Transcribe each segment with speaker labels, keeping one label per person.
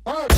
Speaker 1: Alright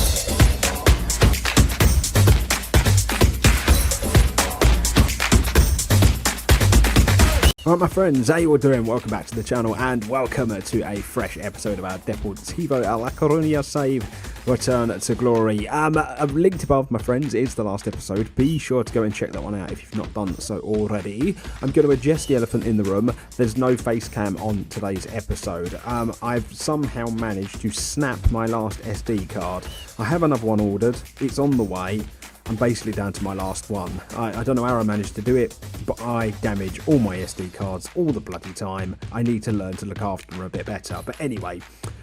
Speaker 1: my friends, how you all doing? Welcome back to the channel and welcome to a fresh episode of our Deportivo La Coruna save return to glory. I've linked above, my friends. It's the last episode. Be sure to go and check that one out if you've not done so already. I'm going to adjust the elephant in the room. There's no face cam on today's episode. I've somehow managed to snap my last SD card. I have another one ordered. It's on the way. I'm basically down to my last one. I don't know how I managed to do it, but I damage all my SD cards all the bloody time. I need to learn to look after them a bit better. But anyway,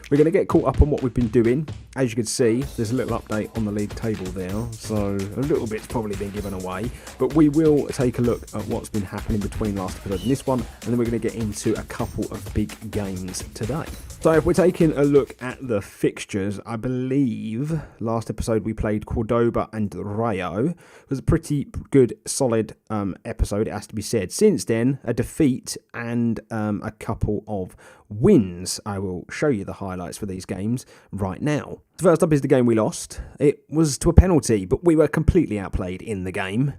Speaker 1: we're going to get caught up on what we've been doing. As you can see, there's a little update on the league table there, so a little bit's probably been given away. But we will take a look at what's been happening between last episode and this one, and then we're going to get into a couple of big games today. So if we're taking a look at the fixtures, I believe last episode we played Cordoba and Rayo. It was a pretty good, solid episode, it has to be said. Since then, a defeat and a couple of wins. I will show you the highlights for these games right now. First up is the game we lost. It was to a penalty, but we were completely outplayed in the game.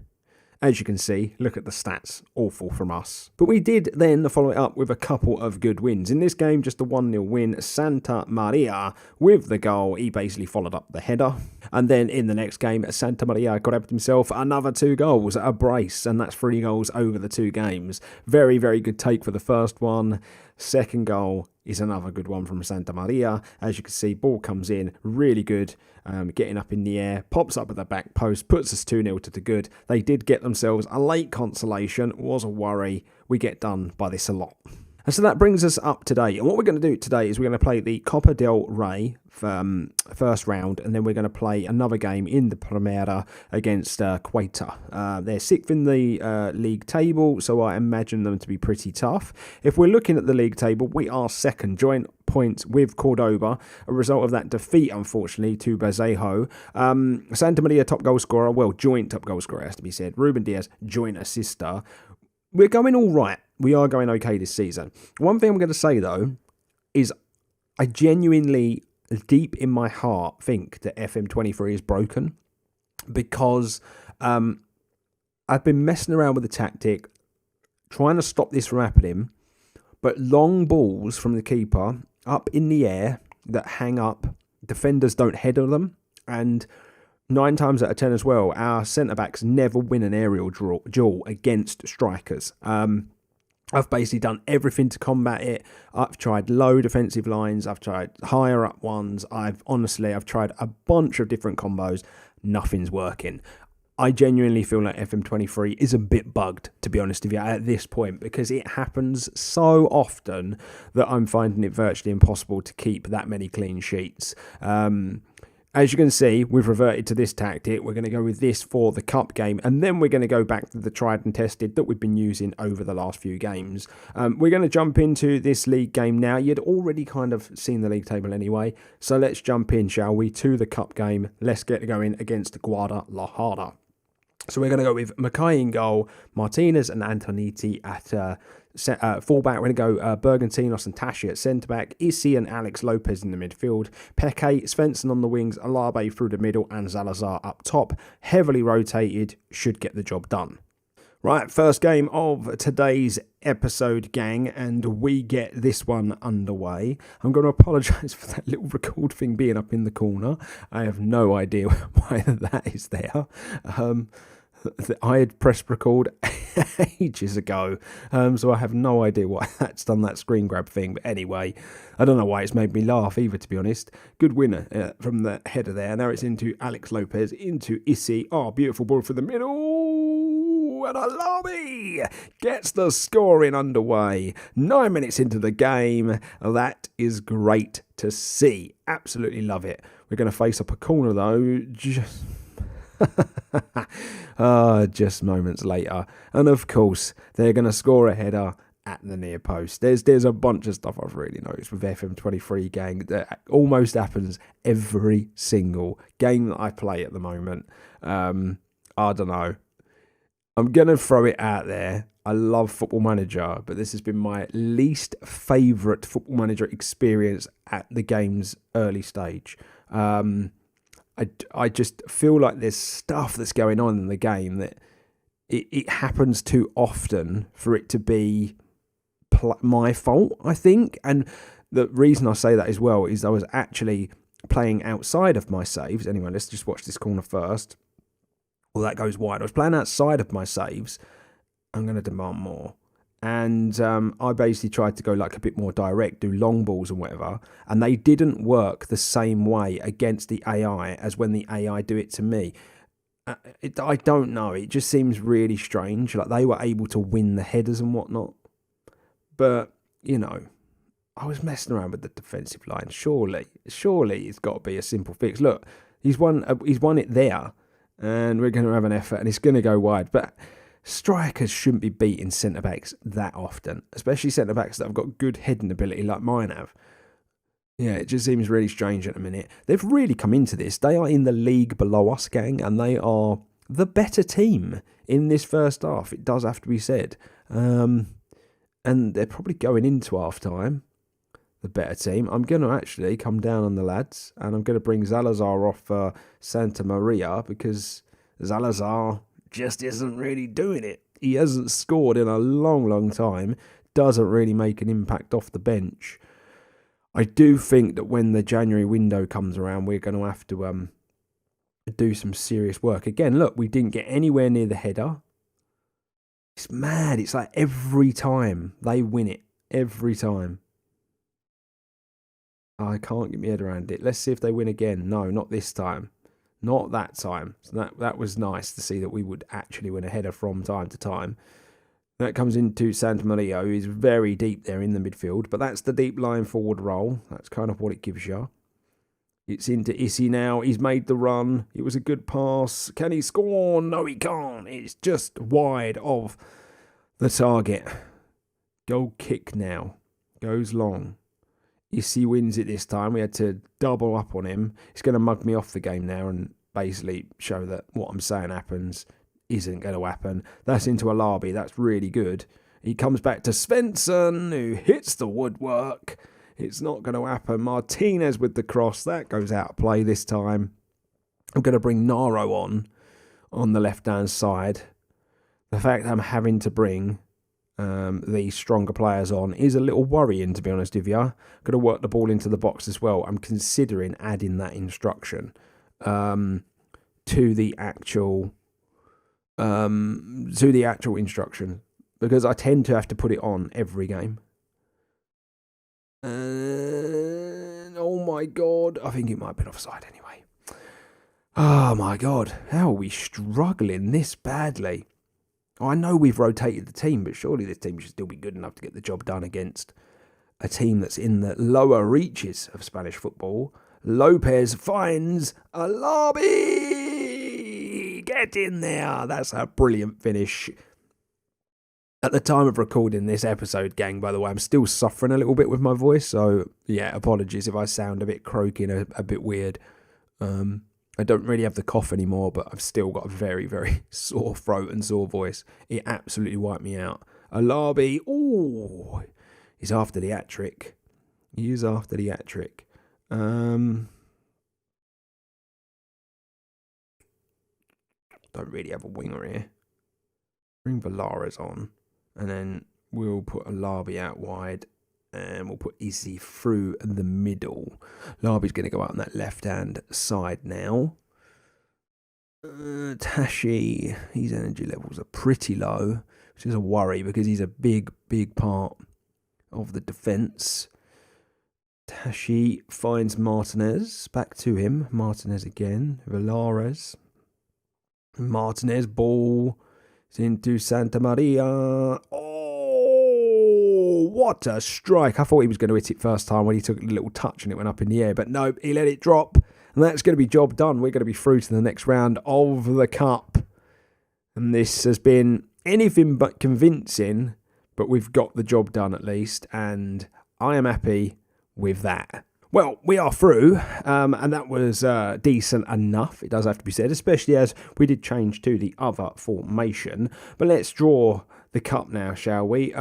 Speaker 1: As you can see, look at the stats, awful from us. But we did then follow it up with a couple of good wins. In this game, just a 1-0 win, Santa Maria with the goal. He basically followed up the header. And then in the next game, Santa Maria got up himself another 2 goals, a brace, and that's 3 goals over the 2 games. Very, very good take for the first one. Second goal is another good one from Santa Maria. As you can see, ball comes in, really good, getting up in the air, pops up at the back post, puts us 2-0 to the good. They did get themselves a late consolation, was a worry. We get done by this a lot. And so that brings us up today. And what we're going to do today is we're going to play the Copa del Rey first round, and then we're going to play another game in the Primera against Quetta. They're 6th in the league table, so I imagine them to be pretty tough. If we're looking at the league table, we are 2nd, joint points with Cordoba, a result of that defeat, unfortunately, to Bazejo. Santa Maria, top goal scorer, well, joint top goal scorer, has to be said. Ruben Diaz, joint assister. We're going all right. We are going okay this season. One thing I'm going to say, though, is I genuinely, deep in my heart, think that FM23 is broken because I've been messing around with the tactic, trying to stop this from happening, but long balls from the keeper up in the air that hang up, defenders don't header them, and 9 times out of 10 as well, our centre-backs never win an aerial duel against strikers. I've basically done everything to combat it. I've tried low defensive lines. I've tried higher up ones. I've tried a bunch of different combos. Nothing's working. I genuinely feel like FM23 is a bit bugged, to be honest with you, at this point, because it happens so often that I'm finding it virtually impossible to keep that many clean sheets. As you can see, we've reverted to this tactic. We're going to go with this for the cup game, and then we're going to go back to the tried and tested that we've been using over the last few games. We're going to jump into this league game now. You'd already kind of seen the league table anyway, so let's jump in, shall we, to the cup game. Let's get going against Guadalajara. So we're going to go with Mackay in goal, Martinez and Antoniti at fullback. We're going to go Bergantinos and Tashi at centre-back, Isi and Alex Lopez in the midfield, Peke, Svensson on the wings, Alabe through the middle, and Salazar up top. Heavily rotated, should get the job done. Right, first game of today's episode, gang, and we get this one underway. I'm going to apologise for that little record thing being up in the corner. I have no idea why that is there. I had pressed record ages ago, so I have no idea why that's done that screen grab thing. But anyway, I don't know why it's made me laugh either, to be honest. Good winner from the header there. Now it's into Alex Lopez, into Isi. Oh, beautiful ball for the middle. And Alabi gets the scoring underway. 9 minutes into the game. That is great to see. Absolutely love it. We're going to face up a corner, though. Just moments later, and of course they're going to score a header at the near post. There's a bunch of stuff I've really noticed with FM23, gang, that almost happens every single game that I play at the moment. I don't know, I'm going to throw it out there. I love Football Manager, but this has been my least favourite Football Manager experience at the game's early stage. I just feel like there's stuff that's going on in the game that it happens too often for it to be my fault, I think. And the reason I say that as well is I was actually playing outside of my saves. Anyway, let's just watch this corner first. Well, that goes wide. I was playing outside of my saves. I'm going to demand more. And I basically tried to go like a bit more direct, do long balls and whatever. And they didn't work the same way against the AI as when the AI do it to me. I don't know. It just seems really strange. Like they were able to win the headers and whatnot. But, you know, I was messing around with the defensive line. Surely it's got to be a simple fix. Look, he's won it there. And we're going to have an effort. And it's going to go wide. But strikers shouldn't be beating centre-backs that often, especially centre-backs that have got good heading ability like mine have. Yeah, it just seems really strange at the minute. They've really come into this. They are in the league below us, gang, and they are the better team in this first half. It does have to be said. And they're probably going into half-time, the better team. I'm going to actually come down on the lads, and I'm going to bring Zalazar off Santa Maria because Zalazar just isn't really doing it. He hasn't scored in a long, long time. Doesn't really make an impact off the bench. I do think that when the January window comes around, we're going to have to do some serious work. Again, look, we didn't get anywhere near the header. It's mad. It's like every time they win it. Every time. I can't get my head around it. Let's see if they win again. No, not this time. Not that time. So that was nice to see that we would actually win a header from time to time. That comes into Santa Maria, who is very deep there in the midfield. But that's the deep line forward role. That's kind of what it gives you. It's into Issy now. He's made the run. It was a good pass. Can he score? No, he can't. It's just wide of the target. Goal kick now. Goes long. Issy wins it this time. We had to double up on him. He's going to mug me off the game now and basically show that what I'm saying happens isn't going to happen. That's into Alabi. That's really good. He comes back to Svensson, who hits the woodwork. It's not going to happen. Martinez with the cross. That goes out of play this time. I'm going to bring Naro on the left-hand side. The fact that I'm having to bring the stronger players on is a little worrying, to be honest with you. I'm going to work the ball into the box as well. I'm considering adding that instruction to the actual instruction because I tend to have to put it on every game. Oh my god, I think it might have been offside anyway. Oh my god, how are we struggling this badly? I know we've rotated the team, but surely this team should still be good enough to get the job done against a team that's in the lower reaches of Spanish football. Lopez finds Alabi! Get in there! That's a brilliant finish. At the time of recording this episode, gang, by the way, I'm still suffering a little bit with my voice, so yeah, apologies if I sound a bit croaky and a bit weird. I don't really have the cough anymore, but I've still got a very, very sore throat and sore voice. It absolutely wiped me out. Alabi, ooh, he's after the hat-trick. He is after the hat-trick. Don't really have a winger here. Bring Valares on, and then we'll put Alabi out wide. And we'll put Izzy through the middle. Larby's going to go out on that left-hand side now. Tashi, his energy levels are pretty low, which is a worry because he's a big, big part of the defence. Tashi finds Martinez. Back to him. Martinez again. Valares. Martinez, ball. It's into Santa Maria. What a strike. I thought he was going to hit it first time when he took a little touch and it went up in the air. But no, he let it drop. And that's going to be job done. We're going to be through to the next round of the Cup. And this has been anything but convincing. But we've got the job done at least. And I am happy with that. Well, we are through. And that was decent enough. It does have to be said. Especially as we did change to the other formation. But let's draw the Cup now, shall we?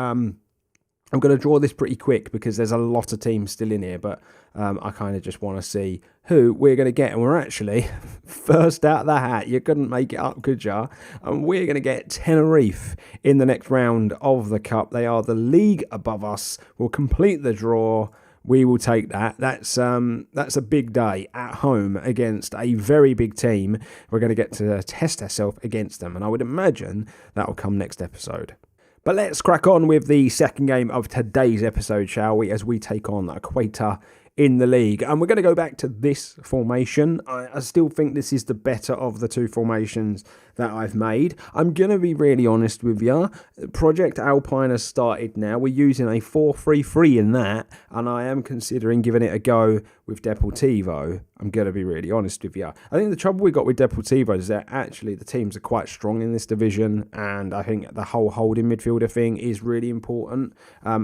Speaker 1: I'm going to draw this pretty quick because there's a lot of teams still in here, but I kind of just want to see who we're going to get. And we're actually first out of the hat. You couldn't make it up, could you? And we're going to get Tenerife in the next round of the Cup. They are the league above us. We'll complete the draw. We will take that. That's a big day at home against a very big team. We're going to get to test ourselves against them. And I would imagine that will come next episode. But let's crack on with the second game of today's episode, shall we, as we take on Equator in the league. And we're going to go back to this formation. I still think this is the better of the two formations that I've made. I'm going to be really honest with you. Project Alpine has started now. We're using a 4-3-3 in that, and I am considering giving it a go with Deportivo. I'm going to be really honest with you. I think the trouble we got with Deportivo is that actually the teams are quite strong in this division, and I think the whole holding midfielder thing is really important.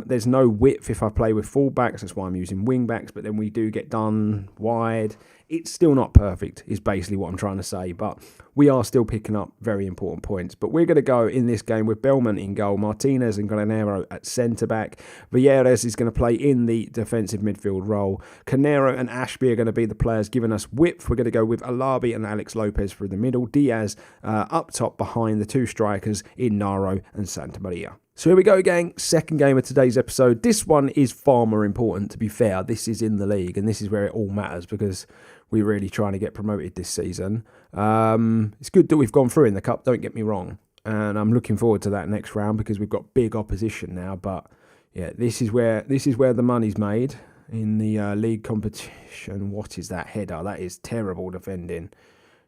Speaker 1: There's no width if I play with fullbacks. That's why I'm using wingbacks, but then we do get done wide. It's still not perfect, is basically what I'm trying to say, but we are still picking up very important points. But we're going to go in this game with Bellman in goal, Martinez and Granero at centre-back. Villegas is going to play in the defensive midfield role. Canero and Ashby are going to be the players giving us width. We're going to go with Alabi and Alex Lopez through the middle. Diaz up top behind the two strikers in Naro and Santa Maria. So here we go, gang. Second game of today's episode. This one is far more important, to be fair. This is in the league, and this is where it all matters because we're really trying to get promoted this season. It's good that we've gone through in the Cup, don't get me wrong. And I'm looking forward to that next round because we've got big opposition now. But yeah, this is where the money's made in the league competition. What is that header? That is terrible defending.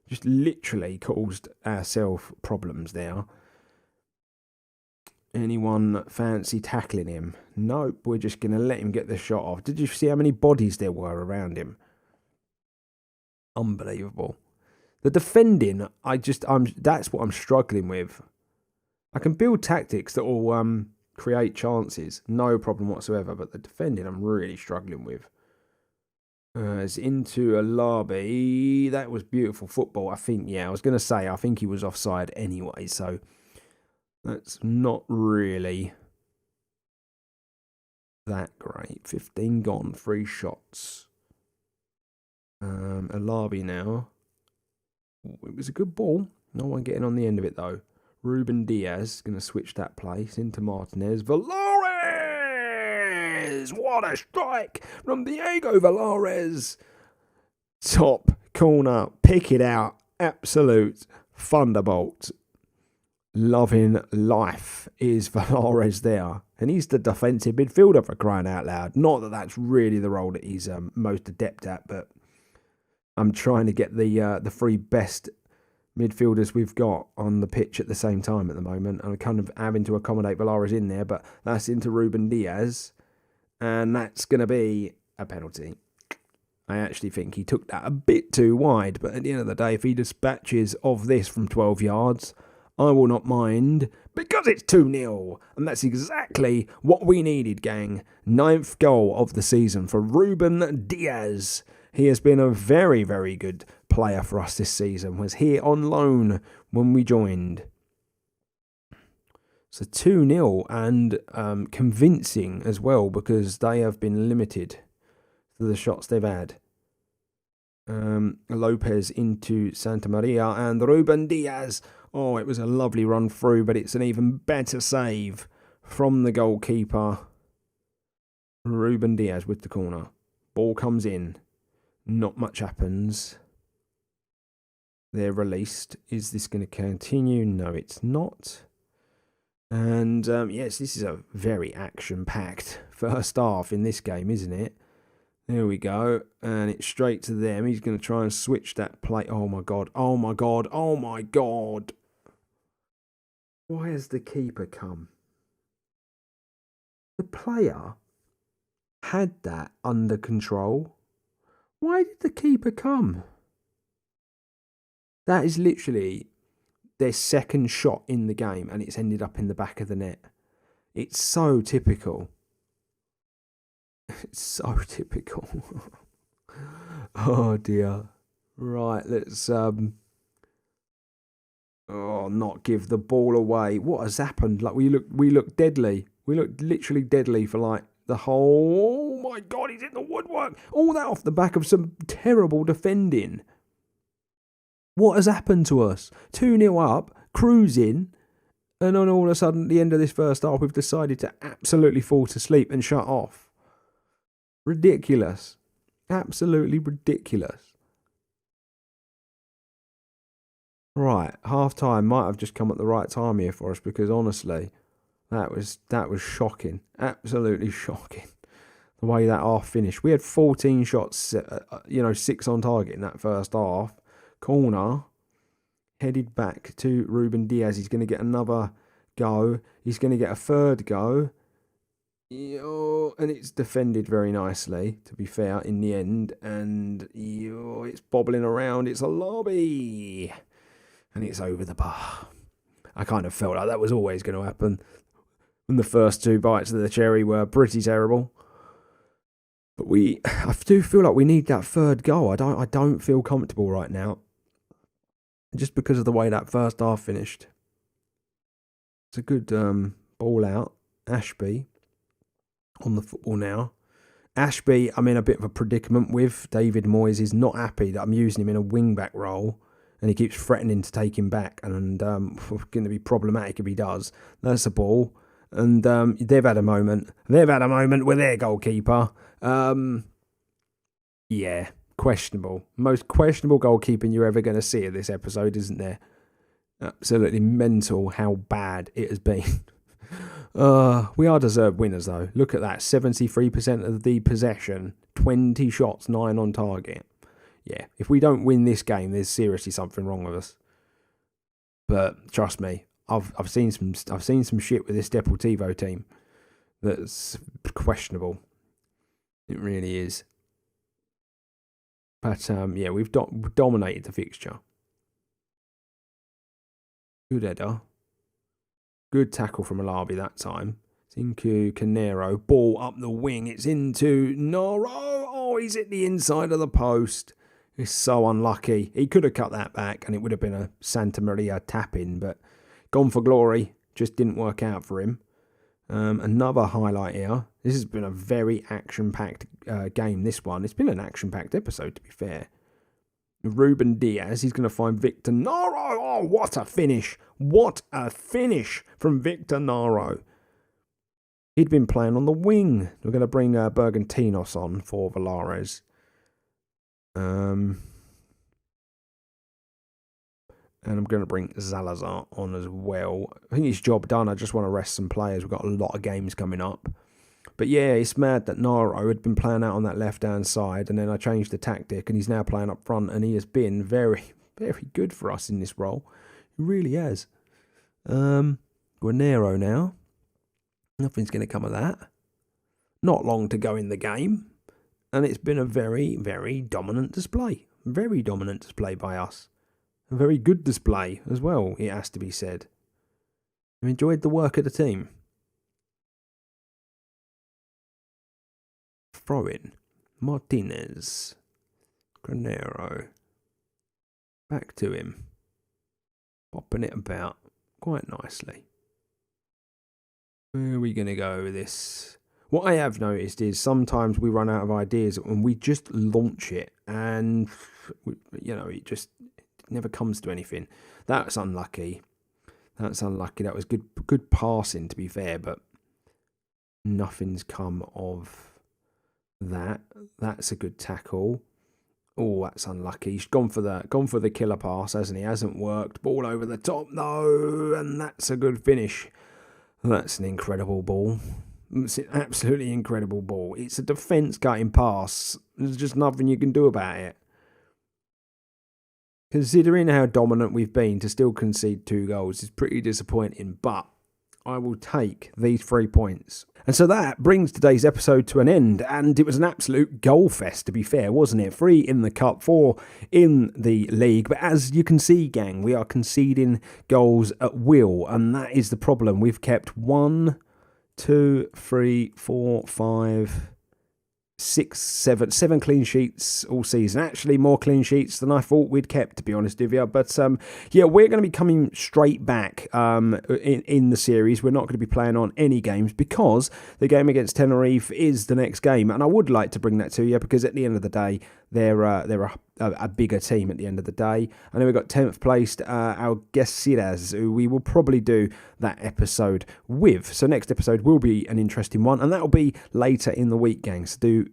Speaker 1: Just literally caused ourselves problems there. Anyone fancy tackling him? Nope, we're just going to let him get the shot off. Did you see how many bodies there were around him? Unbelievable. The defending, that's what I'm struggling with. I can build tactics that will create chances, no problem whatsoever, but the defending I'm really struggling with. It's into Alabi. That was beautiful football. I think he was offside anyway, so that's not really that great. 15 gone, 3 shots. Alabi now. It was a good ball. No one getting on the end of it, though. Ruben Diaz going to switch that place into Martinez. Valores! What a strike from Diego Valores. Top corner. Pick it out. Absolute thunderbolt. Loving life is Valores there. And he's the defensive midfielder, for crying out loud. Not that that's really the role that he's most adept at, but I'm trying to get the 3 best midfielders we've got on the pitch at the same time at the moment. I'm kind of having to accommodate Valores in there, but that's into Ruben Diaz. And that's going to be a penalty. I actually think he took that a bit too wide, but at the end of the day, if he dispatches of this from 12 yards, I will not mind, because it's 2-0. And that's exactly what we needed, gang. 9th goal of the season for Ruben Diaz. He has been a very, very good player for us this season. Was here on loan when we joined. So 2-0 and convincing as well, because they have been limited to the shots they've had. Lopez into Santa Maria and Ruben Diaz. Oh, it was a lovely run through, but it's an even better save from the goalkeeper. Ruben Diaz with the corner. Ball comes in. Not much happens. They're released. Is this going to continue? No, it's not. And yes, this is a very action-packed first half in this game, isn't it? There we go. And it's straight to them. He's going to try and switch that play. Oh, my God. Oh, my God. Oh, my God. Why has the keeper come? The player had that under control. Why did the keeper come? That is literally their second shot in the game, and it's ended up in the back of the net. It's so typical. It's so typical. Oh dear. Right, let's not give the ball away. What has happened? Like we look deadly. We looked literally deadly for like the whole... Oh my God, he's in the woodwork. All that off the back of some terrible defending. What has happened to us? 2-0 up, cruising, and then all of a sudden, at the end of this first half, we've decided to absolutely fall to sleep and shut off. Ridiculous. Absolutely ridiculous. Right, half time might have just come at the right time here for us, because honestly, that was shocking. Absolutely shocking. The way that half finished. We had 14 shots, 6 on target in that first half. Corner headed back to Ruben Diaz. He's going to get another go. He's going to get a third go. And it's defended very nicely, to be fair, in the end. And it's bobbling around. It's a lobby. And it's over the bar. I kind of felt like that was always going to happen. And the first 2 bites of the cherry were pretty terrible. But I do feel like we need that third goal. I don't feel comfortable right now. Just because of the way that first half finished. It's a good ball out. Ashby on the football now. Ashby, I'm in a bit of a predicament with. David Moyes is not happy that I'm using him in a wing-back role. And he keeps threatening to take him back. And going to be problematic if he does. That's a ball. And they've had a moment. They've had a moment with their goalkeeper. Yeah, questionable. Most questionable goalkeeping you're ever going to see in this episode, isn't there? Absolutely mental how bad it has been. We are deserved winners, though. Look at that. 73% of the possession, 20 shots, 9 on target. Yeah, if we don't win this game, there's seriously something wrong with us. But trust me, I've seen some shit with this Deportivo team that's questionable. It really is. But we've dominated the fixture. Good header. Good tackle from Alabi that time. It's into Canero. Ball up the wing. It's into Noro. Oh, he's at the inside of the post. He's so unlucky. He could have cut that back and it would have been a Santa Maria tap-in, but gone for glory. Just didn't work out for him. Another highlight here. This has been a very action-packed game, this one. It's been an action-packed episode, to be fair. Ruben Diaz, he's going to find Victor Naro. Oh, what a finish. What a finish from Victor Naro. He'd been playing on the wing. We're going to bring Bergantinos on for Valares. And I'm going to bring Zalazar on as well. I think his job done. I just want to rest some players. We've got a lot of games coming up. But yeah, it's mad that Naro had been playing out on that left-hand side, and then I changed the tactic, and he's now playing up front, and he has been very, very good for us in this role. He really has. Guarnero now. Nothing's going to come of that. Not long to go in the game. And it's been a very, very dominant display. Very dominant display by us. A very good display as well, it has to be said. I've enjoyed the work of the team. Throw-in. Martinez. Granero. Back to him. Popping it about quite nicely. Where are we going to go with this? What I have noticed is sometimes we run out of ideas and we just launch it and, it just never comes to anything. That's unlucky. That was good passing, to be fair, but nothing's come of that. That's a good tackle. Oh, that's unlucky. He's gone for the killer pass, hasn't he? Hasn't worked. Ball over the top, no, and that's a good finish. That's an incredible ball. It's an absolutely incredible ball. It's a defence-cutting pass. There's just nothing you can do about it. Considering how dominant we've been, to still concede 2 goals is pretty disappointing, but I will take these 3 points. And so that brings today's episode to an end, and it was an absolute goal fest, to be fair, wasn't it? 3 in the cup, 4 in the league, but as you can see, gang, we are conceding goals at will, and that is the problem. We've kept 1, 2, 3, 4, 5, seven clean sheets all season. Actually, more clean sheets than I thought we'd kept, to be honest with you. But yeah, we're going to be coming straight back in the series. We're not going to be playing on any games because the game against Tenerife is the next game, and I would like to bring that to you because at the end of the day, they're a bigger team at the end of the day. And then we've got 10th placed Algeciras, who we will probably do that episode with. So next episode will be an interesting one, and that will be later in the week, gang. So do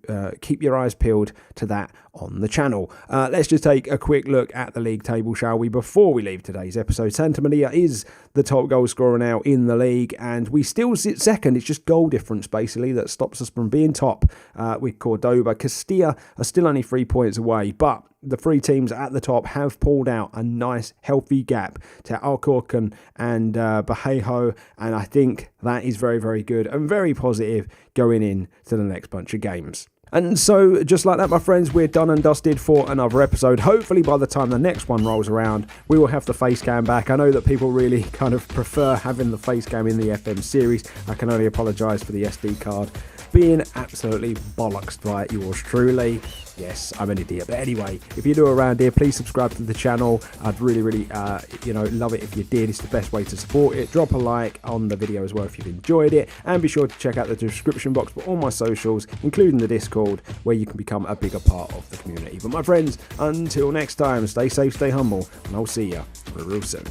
Speaker 1: keep your eyes peeled to that on the channel. Let's just take a quick look at the league table, shall we, before we leave today's episode. Santa Maria is the top goal scorer now in the league, and we still sit second. It's just goal difference, basically, that stops us from being top with Cordoba. Castilla are still only 3 points away, but the three teams at the top have pulled out a nice, healthy gap to Alcorcon and Bajejo, and I think that is very, very good and very positive going in to the next bunch of games. And so, just like that, my friends, we're done and dusted for another episode. Hopefully, by the time the next one rolls around, we will have the face cam back. I know that people really kind of prefer having the face cam in the FM series. I can only apologise for the SD card being absolutely bollocks by yours truly. Yes, I'm an idiot. But anyway, if you're new around here, please subscribe to the channel. I'd really, really, love it if you did. It's the best way to support it. Drop a like on the video as well if you've enjoyed it. And be sure to check out the description box for all my socials, including the Discord, where you can become a bigger part of the community. But my friends, until next time, stay safe, stay humble, and I'll see you real soon.